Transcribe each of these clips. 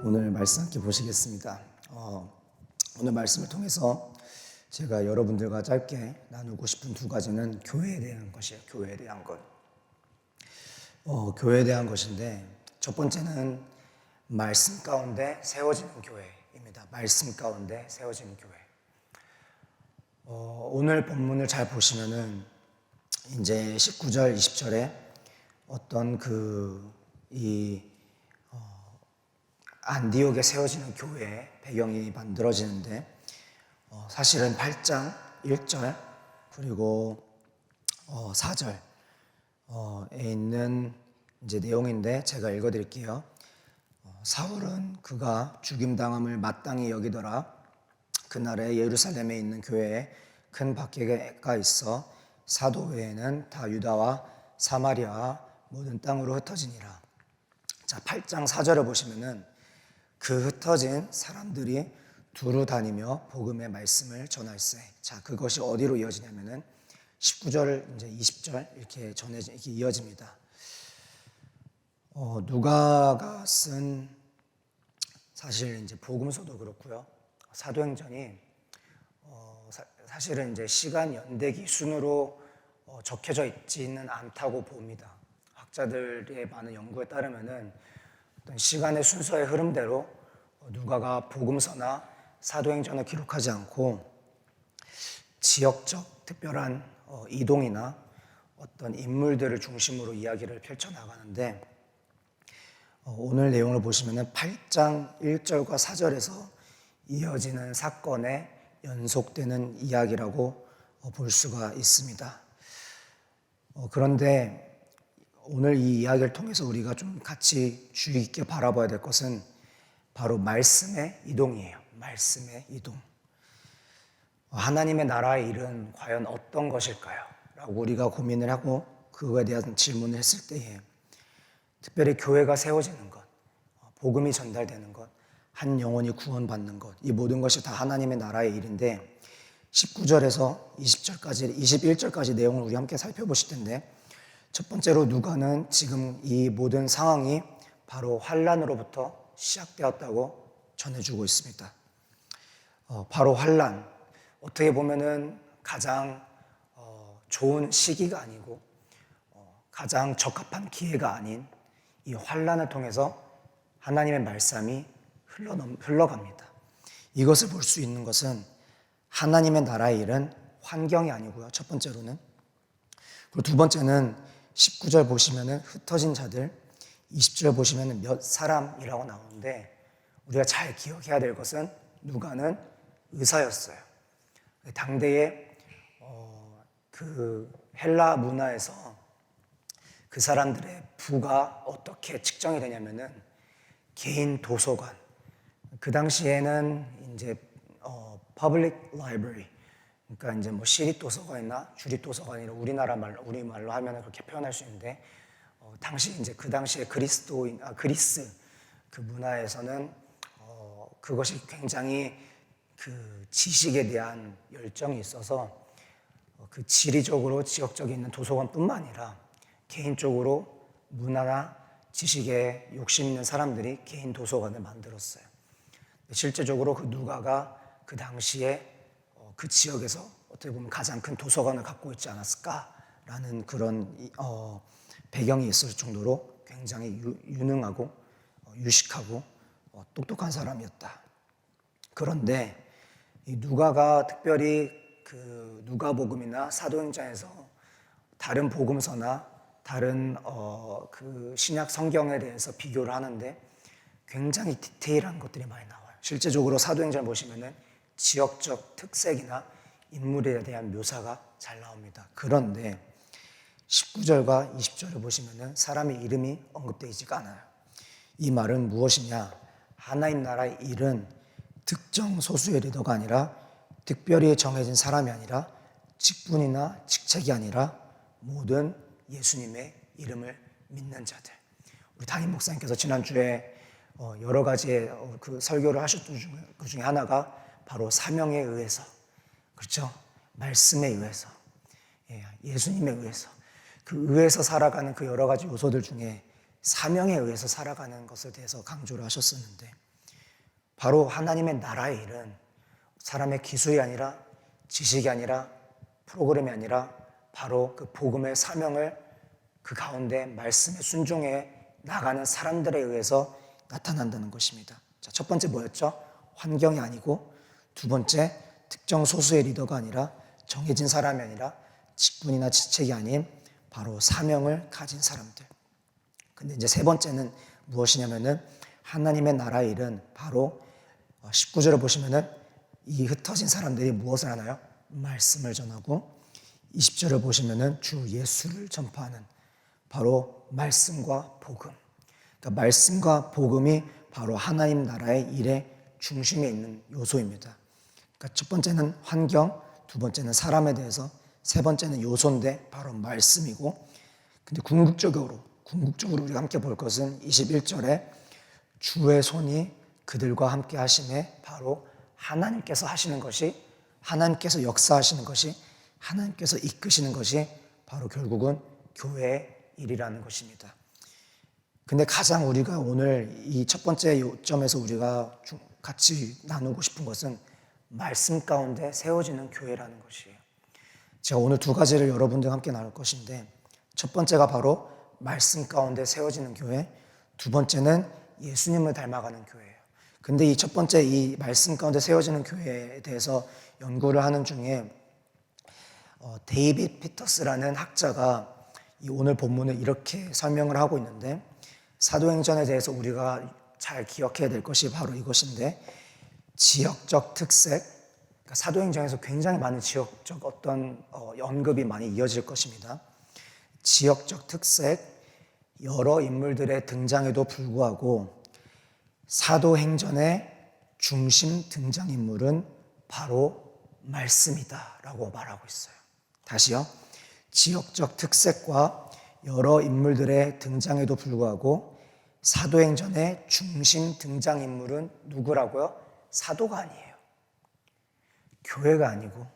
오늘 말씀 함께 보시겠습니다. 오늘 말씀을 통해서 제가 여러분들과 짧게 나누고 싶은 두 가지는 교회에 대한 것이에요. 교회에 대한 것. 교회에 대한 것인데 첫 번째는 말씀 가운데 세워지는 교회입니다. 말씀 가운데 세워지는 교회. 오늘 본문을 잘 보시면은 이제 19절, 20절에 어떤 안디옥에 세워지는 교회의 배경이 만들어지는데 사실은 8장 1절 그리고 4절에 있는 이제 내용인데 제가 읽어드릴게요. 사울은 그가 죽임당함을 마땅히 여기더라. 그날에 예루살렘에 있는 교회에 큰 박해가 있어 사도 외에는 다 유다와 사마리아 모든 땅으로 흩어지니라. 자, 8장 4절을 보시면은 그 흩어진 사람들이 두루 다니며 복음의 말씀을 전할세. 자, 그것이 어디로 이어지냐면은 19절 이제 20절 이렇게 이어집니다. 누가가 쓴 사실 이제 복음서도 그렇고요. 사도행전이 사실은 이제 시간 연대기 순으로 적혀져 있지는 않다고 봅니다. 학자들의 많은 연구에 따르면은 어떤 시간의 순서의 흐름대로 누가가 복음서나 사도행전을 기록하지 않고 지역적 특별한 이동이나 어떤 인물들을 중심으로 이야기를 펼쳐나가는데 오늘 내용을 보시면 8장 1절과 4절에서 이어지는 사건에 연속되는 이야기라고 볼 수가 있습니다. 그런데 오늘 이 이야기를 통해서 우리가 좀 같이 주의 깊게 바라봐야 될 것은 바로 말씀의 이동이에요. 말씀의 이동. 하나님의 나라의 일은 과연 어떤 것일까요? 라고 우리가 고민을 하고 그거에 대한 질문을 했을 때에 특별히 교회가 세워지는 것, 복음이 전달되는 것, 한 영혼이 구원받는 것, 이 모든 것이 다 하나님의 나라의 일인데 19절에서 20절까지, 21절까지 내용을 우리 함께 살펴보실 텐데 첫 번째로 누가는 지금 이 모든 상황이 바로 환난으로부터 시작되었다고 전해주고 있습니다. 바로 환난, 어떻게 보면은 가장 좋은 시기가 아니고 가장 적합한 기회가 아닌 이 환난을 통해서 하나님의 말씀이 흘러갑니다. 이것을 볼 수 있는 것은 하나님의 나라의 일은 환경이 아니고요. 첫 번째로는. 그리고 두 번째는 19절 보시면은 흩어진 자들, 20절 보시면은 몇 사람이라고 나오는데 우리가 잘 기억해야 될 것은 누가는 의사였어요. 당대의 그 헬라 문화에서 그 사람들의 부가 어떻게 측정이 되냐면은 개인 도서관. 그 당시에는 이제 public library, 그러니까 이제 뭐 시립 도서관이나 주립 도서관이나 우리말로 하면 그렇게 표현할 수 있는데 당시 이제 그 당시에 그리스 그 문화에서는 그것이 굉장히 그 지식에 대한 열정이 있어서 그 지리적으로 지역적에 있는 도서관뿐만 아니라 개인적으로 문화나 지식에 욕심 있는 사람들이 개인 도서관을 만들었어요. 실제적으로 그 누가가 그 당시에 그 지역에서 어떻게 보면 가장 큰 도서관을 갖고 있지 않았을까라는 그런 배경이 있을 정도로 굉장히 유능하고 유식하고 똑똑한 사람이었다. 그런데 이 누가가 특별히 그 누가복음이나 사도행전에서 다른 복음서나 다른 그 신약 성경에 대해서 비교를 하는데 굉장히 디테일한 것들이 많이 나와요. 실제적으로 사도행전을 보시면은 지역적 특색이나 인물에 대한 묘사가 잘 나옵니다. 그런데 19절과 20절을 보시면은 사람의 이름이 언급되지가 않아요. 이 말은 무엇이냐? 하나님 나라의 일은 특정 소수의 리더가 아니라 특별히 정해진 사람이 아니라 직분이나 직책이 아니라 모든 예수님의 이름을 믿는 자들. 우리 담임 목사님께서 지난주에 여러 가지의 그 설교를 하셨던 그 중에 하나가 바로 사명에 의해서, 그렇죠? 말씀에 의해서, 예수님에 의해서, 그 의해서 살아가는 그 여러 가지 요소들 중에 사명에 의해서 살아가는 것에 대해서 강조를 하셨었는데 바로 하나님의 나라의 일은 사람의 기술이 아니라 지식이 아니라 프로그램이 아니라 바로 그 복음의 사명을 그 가운데 말씀에 순종해 나가는 사람들에 의해서 나타난다는 것입니다. 자, 첫 번째 뭐였죠? 환경이 아니고, 두 번째 특정 소수의 리더가 아니라 정해진 사람이 아니라 직분이나 직책이 아닌 바로 사명을 가진 사람들. 근데 이제 세 번째는 무엇이냐면은 하나님의 나라의 일은 바로 19절을 보시면은 이 흩어진 사람들이 무엇을 하나요? 말씀을 전하고, 20절을 보시면은 주 예수를 전파하는 바로 말씀과 복음. 그러니까 말씀과 복음이 바로 하나님 나라의 일의 중심에 있는 요소입니다. 그러니까 첫 번째는 환경, 두 번째는 사람에 대해서, 세 번째는 요소인데 바로 말씀이고, 근데 궁극적으로 우리가 함께 볼 것은 21절에 주의 손이 그들과 함께 하심에 바로 하나님께서 하시는 것이, 하나님께서 역사하시는 것이, 하나님께서 이끄시는 것이 바로 결국은 교회의 일이라는 것입니다. 근데 가장 우리가 오늘 이 첫 번째 요점에서 우리가 같이 나누고 싶은 것은 말씀 가운데 세워지는 교회라는 것이에요. 제가 오늘 두 가지를 여러분들과 함께 나눌 것인데, 첫 번째가 바로 말씀 가운데 세워지는 교회, 두 번째는 예수님을 닮아가는 교회예요. 근데 이 첫 번째 이 말씀 가운데 세워지는 교회에 대해서 연구를 하는 중에 데이빗 피터스라는 학자가 이 오늘 본문을 이렇게 설명을 하고 있는데, 사도행전에 대해서 우리가 잘 기억해야 될 것이 바로 이것인데, 지역적 특색, 그러니까 사도행전에서 굉장히 많은 지역적 어떤 언급이 많이 이어질 것입니다. 지역적 특색, 여러 인물들의 등장에도 불구하고 사도행전의 중심 등장인물은 바로 말씀이다 라고 말하고 있어요. 다시요. 지역적 특색과 여러 인물들의 등장에도 불구하고 사도행전의 중심 등장인물은 누구라고요? 사도가 아니에요. 교회가 아니고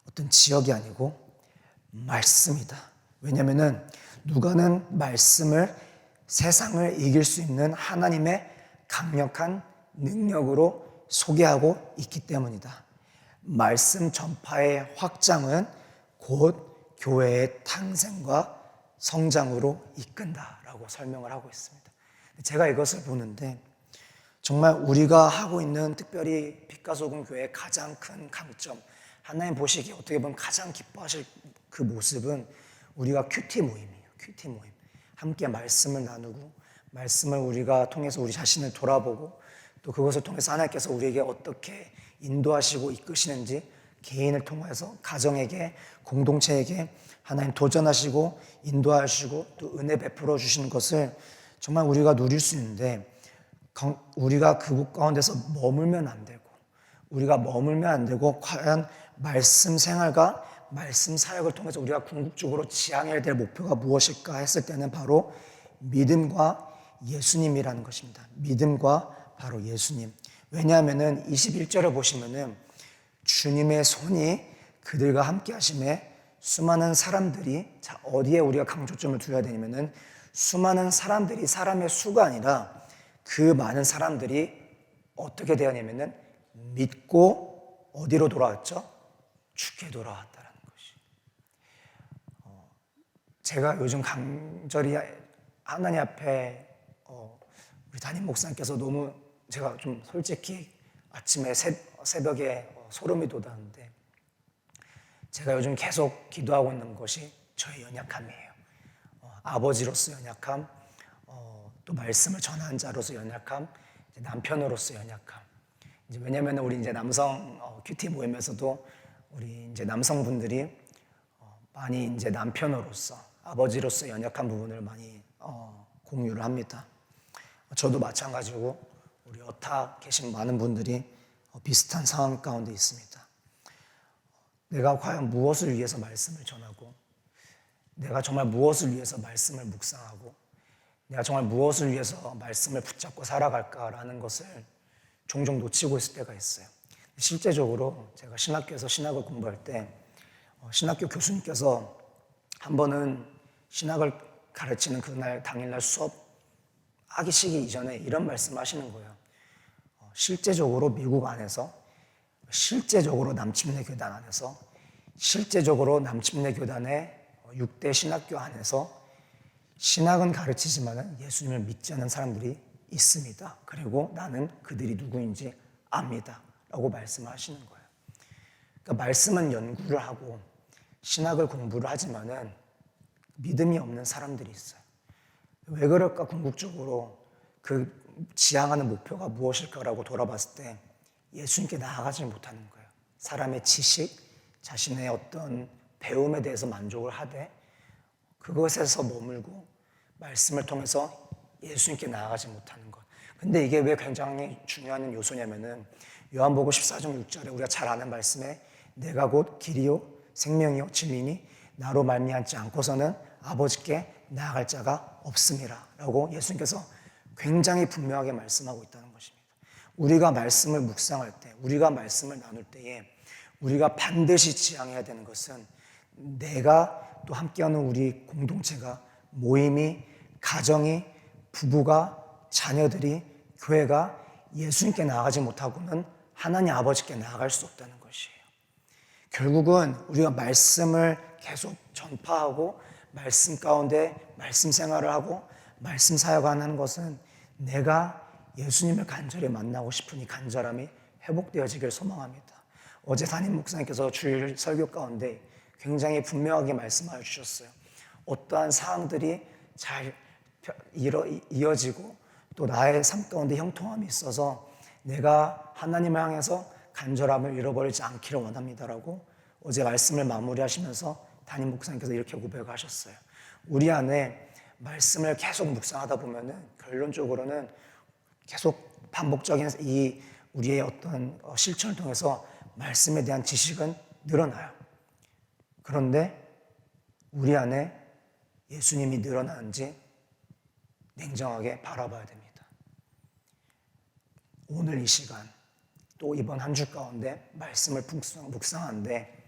어떤 지역이 아니고 말씀이다. 왜냐하면 누가는 말씀을 세상을 이길 수 있는 하나님의 강력한 능력으로 소개하고 있기 때문이다. 말씀 전파의 확장은 곧 교회의 탄생과 성장으로 이끈다라고 설명을 하고 있습니다. 제가 이것을 보는데 정말 우리가 하고 있는 특별히 빛과 소금 교회의 가장 큰 강점, 하나님 보시기에 어떻게 보면 가장 기뻐하실 그 모습은 우리가 큐티 모임이에요. 큐티 모임. 함께 말씀을 나누고 말씀을 우리가 통해서 우리 자신을 돌아보고 또 그것을 통해서 하나님께서 우리에게 어떻게 인도하시고 이끄시는지 개인을 통해서 가정에게 공동체에게 하나님 도전하시고 인도하시고 또 은혜 베풀어 주시는 것을 정말 우리가 누릴 수 있는데 우리가 그곳 가운데서 머물면 안 되고 우리가 머물면 안 되고 과연 말씀 생활과 말씀 사역을 통해서 우리가 궁극적으로 지향해야 될 목표가 무엇일까 했을 때는 바로 믿음과 예수님이라는 것입니다. 믿음과 바로 예수님. 왜냐하면은 21절을 보시면은 주님의 손이 그들과 함께 하심에 수많은 사람들이, 자, 어디에 우리가 강조점을 두어야 되냐면은 수많은 사람들이 사람의 수가 아니라 그 많은 사람들이 어떻게 되었냐면은 믿고 어디로 돌아왔죠? 주께 돌아왔다라는 것이. 제가 요즘 간절히 하나님 앞에 우리 담임 목사님께서 너무 제가 좀 솔직히 아침에 새벽에 소름이 돋았는데 제가 요즘 계속 기도하고 있는 것이 저의 연약함이에요. 아버지로서 연약함, 또 말씀을 전하는 자로서 연약함, 남편으로서 연약함. 왜냐하면 우리 이제 남성 큐티 모임에서도 우리 이제 남성분들이 많이 이제 남편으로서 아버지로서 연약한 부분을 많이 공유를 합니다. 저도 마찬가지고 우리 여타 계신 많은 분들이 비슷한 상황 가운데 있습니다. 내가 과연 무엇을 위해서 말씀을 전하고 내가 정말 무엇을 위해서 말씀을 묵상하고 내가 정말 무엇을 위해서 말씀을 붙잡고 살아갈까라는 것을 종종 놓치고 있을 때가 있어요. 실제적으로 제가 신학교에서 신학을 공부할 때 신학교 교수님께서 한 번은 신학을 가르치는 그날 당일날 수업 하기 시기 이전에 이런 말씀을 하시는 거예요. 실제적으로 미국 안에서, 실제적으로 남침내 교단 안에서, 실제적으로 남침내 교단의 6대 신학교 안에서 신학은 가르치지만 예수님을 믿지 않는 사람들이 있습니다. 그리고 나는 그들이 누구인지 압니다. 라고 말씀하시는 거예요. 그러니까 말씀은 연구를 하고 신학을 공부를 하지만은 믿음이 없는 사람들이 있어요. 왜 그럴까? 궁극적으로 그 지향하는 목표가 무엇일까라고 돌아봤을 때 예수님께 나아가지 못하는 거예요. 사람의 지식, 자신의 어떤 배움에 대해서 만족을 하되 그것에서 머물고 말씀을 통해서 예수님께 나아가지 못하는 것. 근데 이게 왜 굉장히 중요한 요소냐면은 요한복음 14장 6절에 우리가 잘 아는 말씀에 내가 곧 길이요 생명이요 진리니 나로 말미암지 않고서는 아버지께 나아갈 자가 없음이라 라고 예수님께서 굉장히 분명하게 말씀하고 있다는 것입니다. 우리가 말씀을 묵상할 때, 우리가 말씀을 나눌 때에 우리가 반드시 지향해야 되는 것은 내가 또 함께하는 우리 공동체가, 모임이, 가정이, 부부가, 자녀들이, 교회가 예수님께 나아가지 못하고는 하나님 아버지께 나아갈 수 없다는 것이에요. 결국은 우리가 말씀을 계속 전파하고 말씀 가운데 말씀 생활을 하고 말씀 사역하는 것은 내가 예수님을 간절히 만나고 싶은 이 간절함이 회복되어지길 소망합니다. 어제 담임 목사님께서 주일 설교 가운데 굉장히 분명하게 말씀해 주셨어요. 어떠한 사항들이 잘 이어지고 또 나의 삶 가운데 형통함이 있어서 내가 하나님을 향해서 간절함을 잃어버리지 않기를 원합니다라고 어제 말씀을 마무리하시면서 담임 목사님께서 이렇게 고백하셨어요. 우리 안에 말씀을 계속 묵상하다 보면은 결론적으로는 계속 반복적인 이 우리의 어떤 실천을 통해서 말씀에 대한 지식은 늘어나요. 그런데 우리 안에 예수님이 늘어나는지 냉정하게 바라봐야 됩니다. 오늘 이 시간 또 이번 한 주 가운데 말씀을 묵상하는데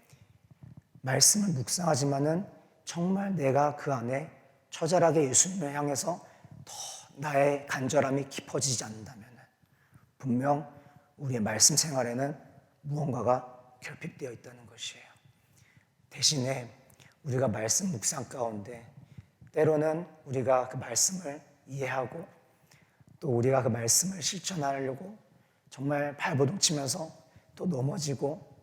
말씀을 묵상하지만은 정말 내가 그 안에 처절하게 예수님을 향해서 더 나의 간절함이 깊어지지 않는다면 분명 우리의 말씀 생활에는 무언가가 결핍되어 있다는 것이에요. 대신에 우리가 말씀 묵상 가운데 때로는 우리가 그 말씀을 이해하고 또 우리가 그 말씀을 실천하려고 정말 발버둥 치면서 또 넘어지고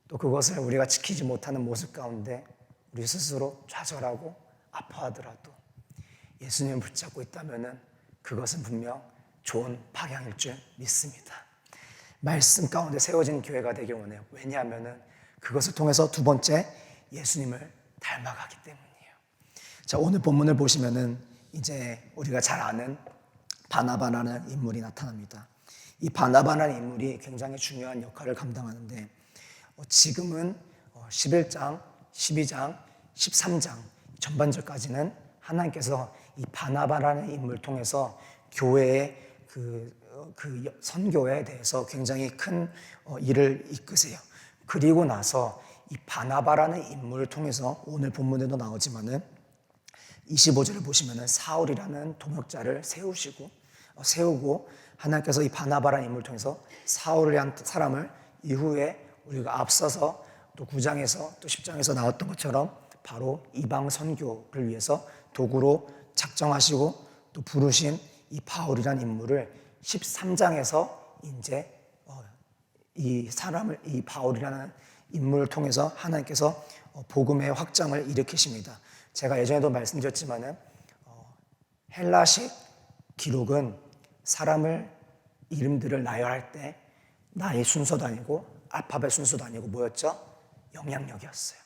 또 그것을 우리가 지키지 못하는 모습 가운데 우리 스스로 좌절하고 아파하더라도 예수님을 붙잡고 있다면 그것은 분명 좋은 방향일 줄 믿습니다. 말씀 가운데 세워진 교회가 되길 원해요. 왜냐하면 그것을 통해서 두 번째 예수님을 닮아가기 때문이에요. 자, 오늘 본문을 보시면은 이제 우리가 잘 아는 바나바라는 인물이 나타납니다. 이 바나바라는 인물이 굉장히 중요한 역할을 감당하는데 지금은 11장, 12장, 13장 전반절까지는 하나님께서 이 바나바라는 인물을 통해서 교회의 그 선교에 대해서 굉장히 큰 일을 이끄세요. 그리고 나서 이 바나바라는 인물을 통해서 오늘 본문에도 나오지만은 25절을 보시면은 사울이라는 동역자를 세우고 하나님께서 이 바나바라는 인물을 통해서 사울이라는 사람을 이후에 우리가 앞서서 또 9장에서 또 10장에서 나왔던 것처럼 바로 이방 선교를 위해서 도구로 작정하시고 또 부르신 이 바울이라는 인물을 13장에서 이제 이 바울이라는 인물을 통해서 하나님께서 복음의 확장을 일으키십니다. 제가 예전에도 말씀드렸지만은 헬라식 기록은 사람을 이름들을 나열할 때 나의 순서도 아니고 알파벳 순서도 아니고 뭐였죠? 영향력이었어요.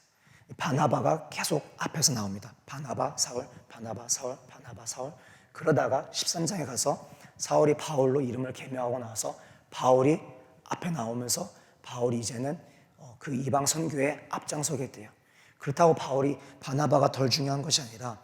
바나바가 계속 앞에서 나옵니다. 바나바, 사울, 바나바, 사울, 바나바, 사울. 그러다가 13장에 가서 사울이 바울로 이름을 개명하고 나서 바울이 앞에 나오면서 바울이 이제는 그 이방 선교에 앞장서게 돼요. 그렇다고 바나바가 덜 중요한 것이 아니라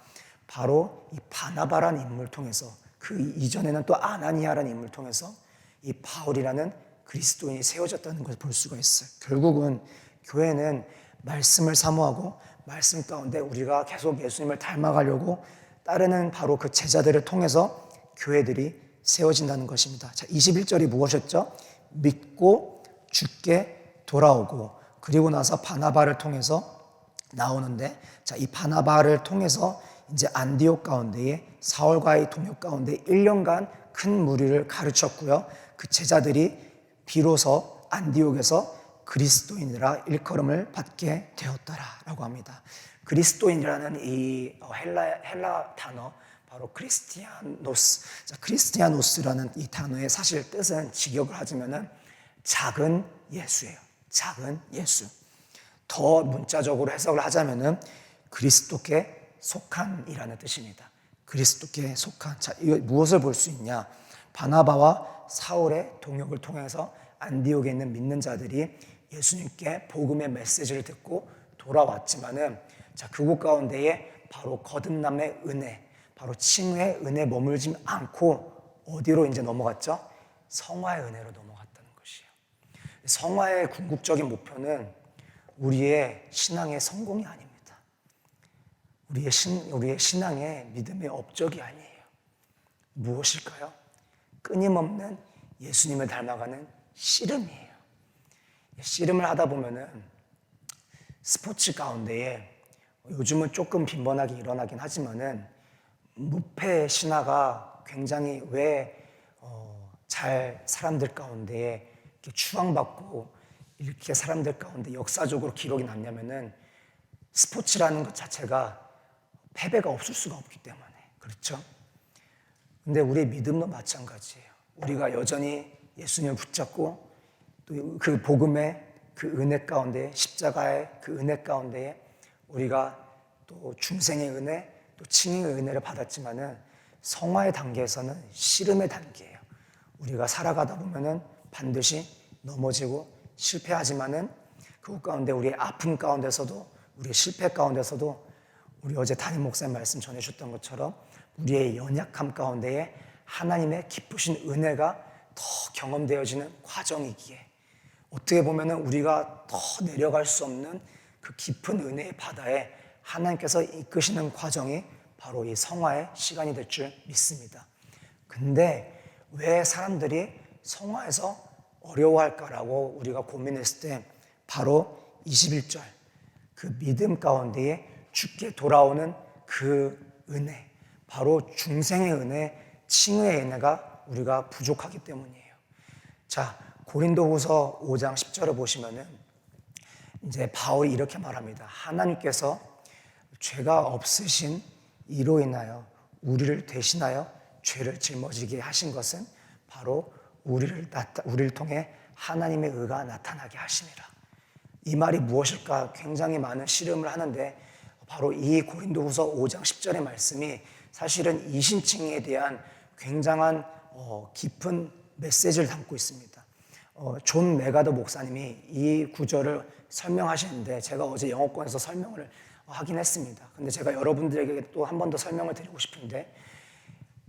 바로 이 바나바라는 인물을 통해서 그 이전에는 또 아나니아라는 인물을 통해서 이 바울이라는 그리스도인이 세워졌다는 것을 볼 수가 있어요. 결국은 교회는 말씀을 사모하고 말씀 가운데 우리가 계속 예수님을 닮아가려고 따르는 바로 그 제자들을 통해서 교회들이 세워진다는 것입니다. 자, 21절이 무엇이었죠? 믿고 주께 돌아오고, 그리고 나서 바나바를 통해서 나오는데, 자, 이 바나바를 통해서 이제 안디옥 가운데에 사울과의 동역 가운데 1년간 큰 무리를 가르쳤고요. 그 제자들이 비로소 안디옥에서 그리스도인이라 일컬음을 받게 되었더라라고 합니다. 그리스도인이라는 이 헬라 단어, 바로 크리스티아노스. 자, 크리스티아노스라는 이 단어의 사실 뜻은 직역을 하자면은 작은 예수예요. 작은 예수. 더 문자적으로 해석을 하자면은 그리스도께 속한이라는 뜻입니다. 그리스도께 속한. 자, 이거 무엇을 볼 수 있냐? 바나바와 사울의 동역을 통해서 안디옥에 있는 믿는 자들이 예수님께 복음의 메시지를 듣고 돌아왔지만은, 자, 그곳 가운데에 바로 거듭남의 은혜, 바로 칭의의 은혜에 머물지 않고 어디로 이제 넘어갔죠? 성화의 은혜로 넘어갔다는 것이에요. 성화의 궁극적인 목표는 우리의 신앙의 성공이 아닙니다. 우리의 신앙의 믿음의 업적이 아니에요. 무엇일까요? 끊임없는 예수님을 닮아가는 씨름이에요. 씨름을 하다 보면은 스포츠 가운데에 요즘은 조금 빈번하게 일어나긴 하지만은 무패 신화가 굉장히 왜 잘 사람들 가운데에 이렇게 추앙받고 이렇게 사람들 가운데 역사적으로 기록이 남냐면은 스포츠라는 것 자체가 패배가 없을 수가 없기 때문에 그렇죠. 근데 우리의 믿음도 마찬가지예요. 우리가 여전히 예수님을 붙잡고 또 그 복음의 그 은혜 가운데, 십자가의 그 은혜 가운데에 우리가 또 중생의 은혜, 또 칭의의 은혜를 받았지만은 성화의 단계에서는 씨름의 단계예요. 우리가 살아가다 보면은 반드시 넘어지고 실패하지만은 그것 가운데 우리의 아픔 가운데서도, 우리의 실패 가운데서도 우리 어제 담임 목사님 말씀 전해주셨던 것처럼 우리의 연약함 가운데에 하나님의 기쁘신 은혜가 더 경험되어지는 과정이기에, 어떻게 보면은 우리가 더 내려갈 수 없는 그 깊은 은혜의 바다에 하나님께서 이끄시는 과정이 바로 이 성화의 시간이 될 줄 믿습니다. 근데 왜 사람들이 성화에서 어려워할까라고 우리가 고민했을 때 바로 21절 그 믿음 가운데에 주께 돌아오는 그 은혜, 바로 중생의 은혜, 칭의의 은혜가 우리가 부족하기 때문이에요. 자, 고린도후서 5장 10절을 보시면은 이제 바울이 이렇게 말합니다. 하나님께서 죄가 없으신 이로 인하여 우리를 대신하여 죄를 짊어지게 하신 것은 바로 우리를 통해 하나님의 의가 나타나게 하심이라. 이 말이 무엇일까? 굉장히 많은 씨름을 하는데 바로 이 고린도후서 5장 10절의 말씀이 사실은 이신칭에 대한 굉장한 깊은 메시지를 담고 있습니다. 존 메가더 목사님이 이 구절을 설명하시는데 제가 어제 영어권에서 설명을 하긴 했습니다. 근데 제가 여러분들에게 또 한 번 더 설명을 드리고 싶은데,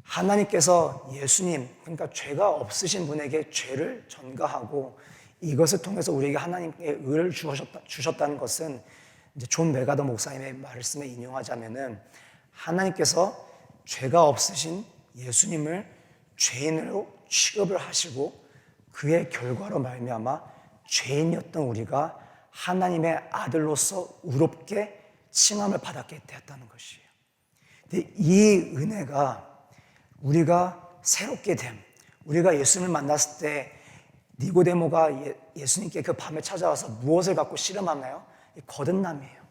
하나님께서 예수님, 그러니까 죄가 없으신 분에게 죄를 전가하고 이것을 통해서 우리에게 하나님의 의를 주셨다는 것은, 이제 존 메가더 목사님의 말씀에 인용하자면은 하나님께서 죄가 없으신 예수님을 죄인으로 취급을 하시고 그의 결과로 말미암아 죄인이었던 우리가 하나님의 아들로서 의롭게 칭함을 받았게 되었다는 것이에요. 근데 이 은혜가 우리가 새롭게 됨, 우리가 예수님을 만났을 때 니고데모가 예수님께 그 밤에 찾아와서 무엇을 갖고 씨름하나요? 거듭남이에요.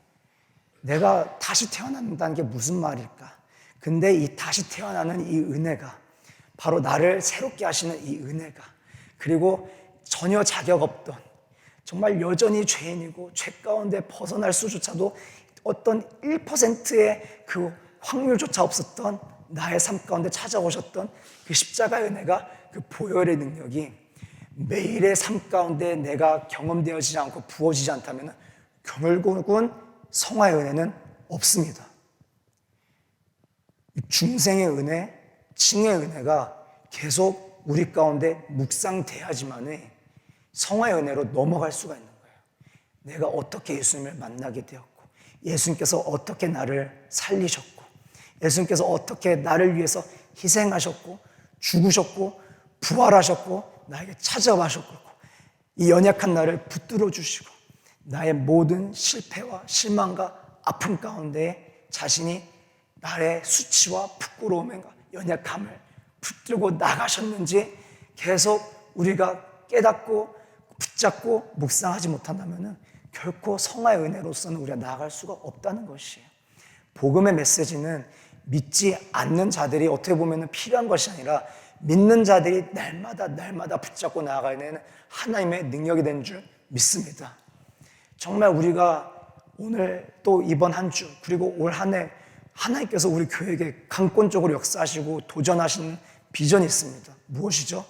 내가 다시 태어난다는 게 무슨 말일까? 근데 이 다시 태어나는 이 은혜가, 바로 나를 새롭게 하시는 이 은혜가, 그리고 전혀 자격 없던, 정말 여전히 죄인이고 죄 가운데 벗어날 수조차도 어떤 1%의 그 확률조차 없었던 나의 삶 가운데 찾아오셨던 그 십자가의 은혜가, 그 보혈의 능력이 매일의 삶 가운데 내가 경험되어지지 않고 부어지지 않다면 결국은 성화의 은혜는 없습니다. 중생의 은혜, 칭의 은혜가 계속 우리 가운데 묵상돼야지만 성화의 은혜로 넘어갈 수가 있는 거예요. 내가 어떻게 예수님을 만나게 되었고, 예수님께서 어떻게 나를 살리셨고, 예수님께서 어떻게 나를 위해서 희생하셨고 죽으셨고 부활하셨고 나에게 찾아와셨고 이 연약한 나를 붙들어 주시고 나의 모든 실패와 실망과 아픔 가운데 자신이 나의 수치와 부끄러움과 연약함을 붙들고 나가셨는지 계속 우리가 깨닫고 붙잡고 묵상하지 못한다면 결코 성화의 은혜로서는 우리가 나아갈 수가 없다는 것이에요. 복음의 메시지는 믿지 않는 자들이 어떻게 보면 필요한 것이 아니라 믿는 자들이 날마다 붙잡고 나아가야 되는 하나님의 능력이 된 줄 믿습니다. 정말 우리가 오늘 또 이번 한 주 그리고 올 한 해 하나님께서 우리 교회에게 강권적으로 역사하시고 도전하시는 비전이 있습니다. 무엇이죠?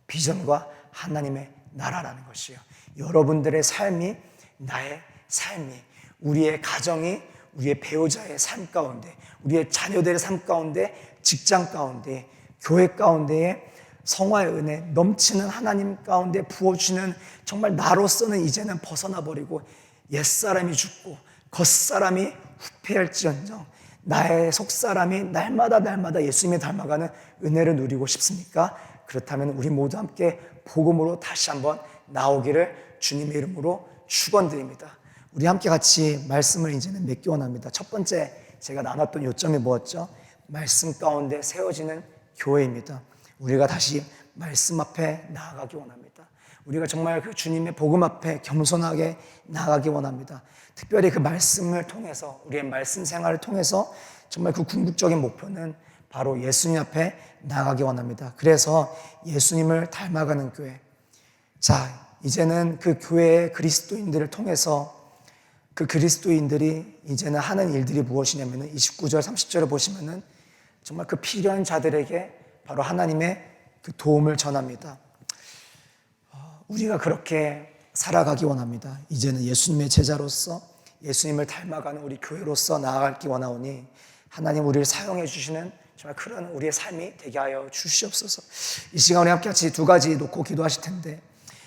비전과 하나님의 나라라는 것이에요. 여러분들의 삶이, 나의 삶이, 우리의 가정이, 우리의 배우자의 삶 가운데, 우리의 자녀들의 삶 가운데, 직장 가운데, 교회 가운데에 성화의 은혜 넘치는 하나님 가운데 부어주시는 정말 나로서는 이제는 벗어나 버리고 옛사람이 죽고 겉사람이 후패할지언정 나의 속사람이 날마다 예수님을 닮아가는 은혜를 누리고 싶습니까? 그렇다면 우리 모두 함께 복음으로 다시 한번 나오기를 주님의 이름으로 축원드립니다. 우리 함께 같이 말씀을 이제는 맺기 원합니다. 첫 번째 제가 나눴던 요점이 뭐였죠? 말씀 가운데 세워지는 교회입니다. 우리가 다시 말씀 앞에 나아가기 원합니다. 우리가 정말 그 주님의 복음 앞에 겸손하게 나아가기 원합니다. 특별히 그 말씀을 통해서 우리의 말씀 생활을 통해서 정말 그 궁극적인 목표는 바로 예수님 앞에 나아가기 원합니다. 그래서 예수님을 닮아가는 교회. 자, 이제는 그 교회의 그리스도인들을 통해서 그 그리스도인들이 이제는 하는 일들이 무엇이냐면 29절 30절을 보시면은 정말 그 필요한 자들에게 바로 하나님의 그 도움을 전합니다. 우리가 그렇게 살아가기 원합니다. 이제는 예수님의 제자로서 예수님을 닮아가는 우리 교회로서 나아가기 원하오니 하나님 우리를 사용해 주시는 정말 그런 우리의 삶이 되게 하여 주시옵소서. 이 시간 우리 함께 같이 두 가지 놓고 기도하실 텐데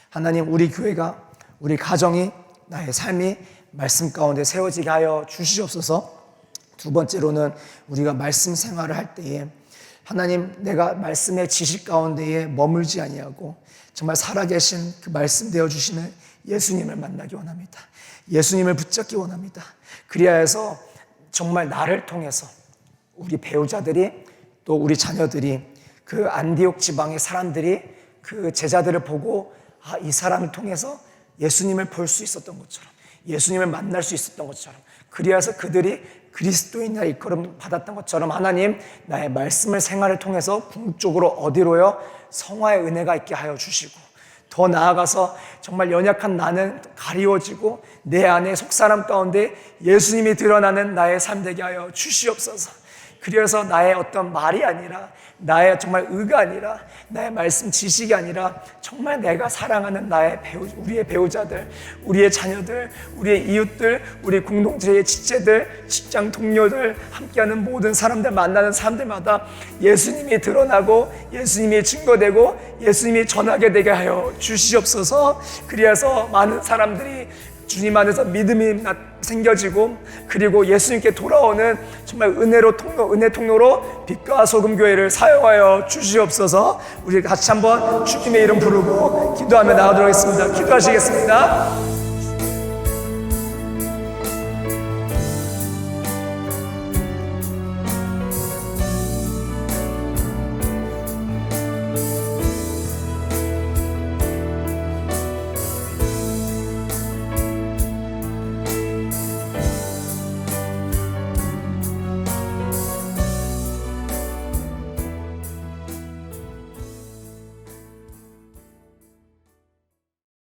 하나님 우리 교회가 우리 가정이 나의 삶이 말씀 가운데 세워지게 하여 주시옵소서. 두 번째로는 우리가 말씀 생활을 할 때에 하나님 내가 말씀의 지식 가운데에 머물지 아니하고 정말 살아계신 그 말씀 되어주시는 예수님을 만나기 원합니다. 예수님을 붙잡기 원합니다. 그리하여서 정말 나를 통해서 우리 배우자들이 또 우리 자녀들이 그 안디옥 지방의 사람들이 그 제자들을 보고 이 사람을 통해서 예수님을 볼 수 있었던 것처럼 예수님을 만날 수 있었던 것처럼 그리하여서 그들이 그리스도인이라 일컬음 받았던 것처럼 하나님 나의 말씀을 생활을 통해서 궁극적으로 어디로요? 성화의 은혜가 있게 하여 주시고 더 나아가서 정말 연약한 나는 가리워지고 내 안에 속사람 가운데 예수님이 드러나는 나의 삶 되게 하여 주시옵소서. 그래서 나의 어떤 말이 아니라 나의 정말 의가 아니라 나의 말씀 지식이 아니라 정말 내가 사랑하는 우리의 배우자들, 우리의 자녀들, 우리의 이웃들, 우리 공동체의 지체들, 직장 동료들, 함께하는 모든 사람들 만나는 사람들마다 예수님이 드러나고 예수님이 증거되고 예수님이 전하게 되게 하여 주시옵소서. 그래서 많은 사람들이 주님 안에서 믿음이 생겨지고 그리고 예수님께 돌아오는 정말 은혜 통로로 빛과 소금 교회를 사용하여 주시옵소서. 우리 같이 한번 주님의 이름 부르고 기도하며 나가도록 하겠습니다. 기도하시겠습니다.